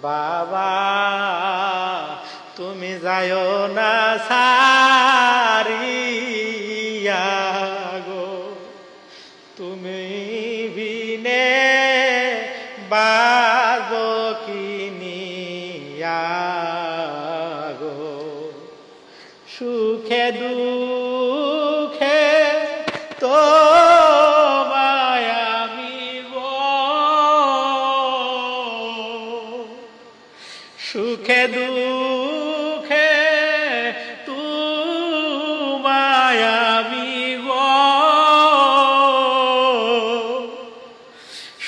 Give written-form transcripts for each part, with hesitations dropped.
বাবা তুমি যায়ো না সারিয়া গো, তুমি বিনে বাজো কিনিয়া গো। সুখে দুঃখে তো সুখে দুঃখে তোমায় আমি গো,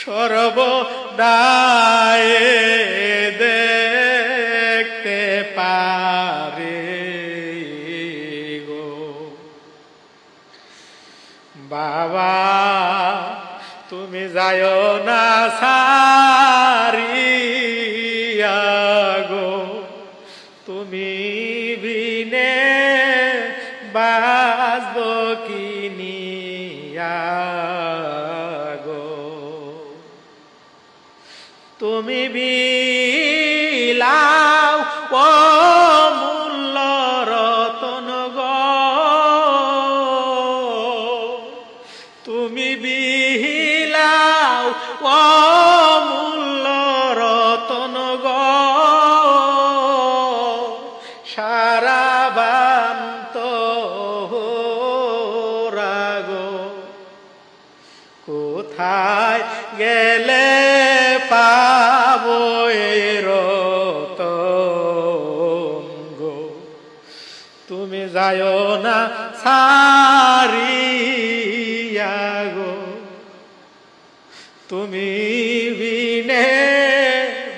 সর্বদাই দেখতে পারি গো। বাবা তুমি যায়ো না সারিয়া গো, তুমি বিনে বাজবো কিনিয়া গো। তুমি বিলাও অমূল্য রতন গো, তুমি বিলাও অমূল্য রতন গো। সারাবান্ত রাগো কোথায় গেলে পাবো এই রতন গো, তুমি যায়ো না সারিয়া গো, তুমি বিনে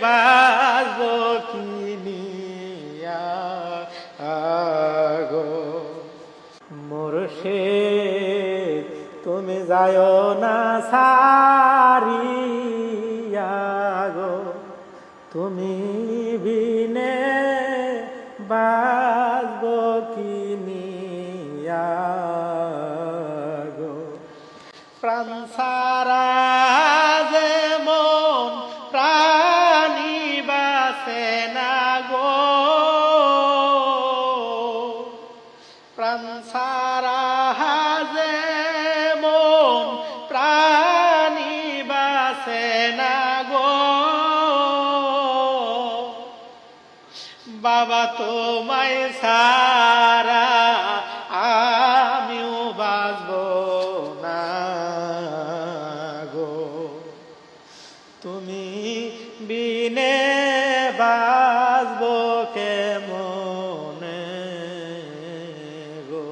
বাজবো কিনিয়া গো। মুর্শিদ তুমি যায়ো না সারিয়া গো, তুমি বিনে বাজবো কিনিয়া গো। প্রাণ সারা যেমন প্রাণী বাসে না গো, প্রাণ সারা যেমন প্রাণী বাসে না গো। বাবা তোমায় সারা আমিও বাঁচবো না গো, তুমি বিনে বাঁচবো কেমনে গো।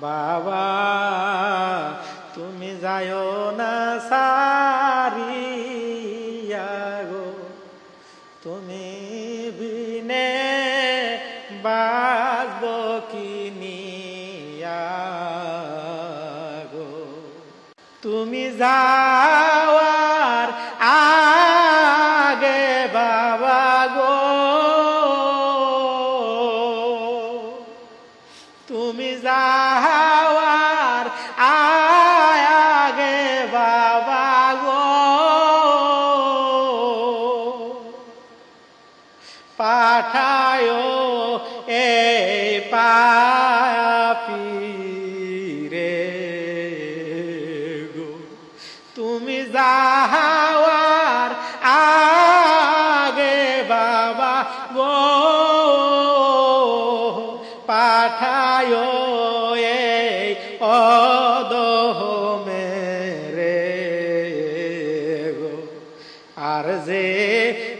বাবা তুমি যায়ো না সারিয়া গো, তুমি বিনে বাজবো কিনিয়া গো। তুমি যাওয়ার আগে বাবা গো, তুমি যাওয়ার আগে বাবা গো, পাঠায়ো এই পাপীরে গো, তুমি যাওয়ার আগে বাবা গো, পাঠায়ো এই অধমেরে গো। আর যে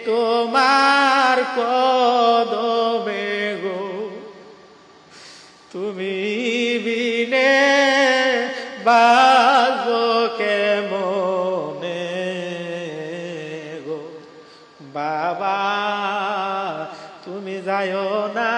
তোমার কদমে গো, তুমি বিনে বাজবো কেমনে গো। বাবা তুমি যায়ো না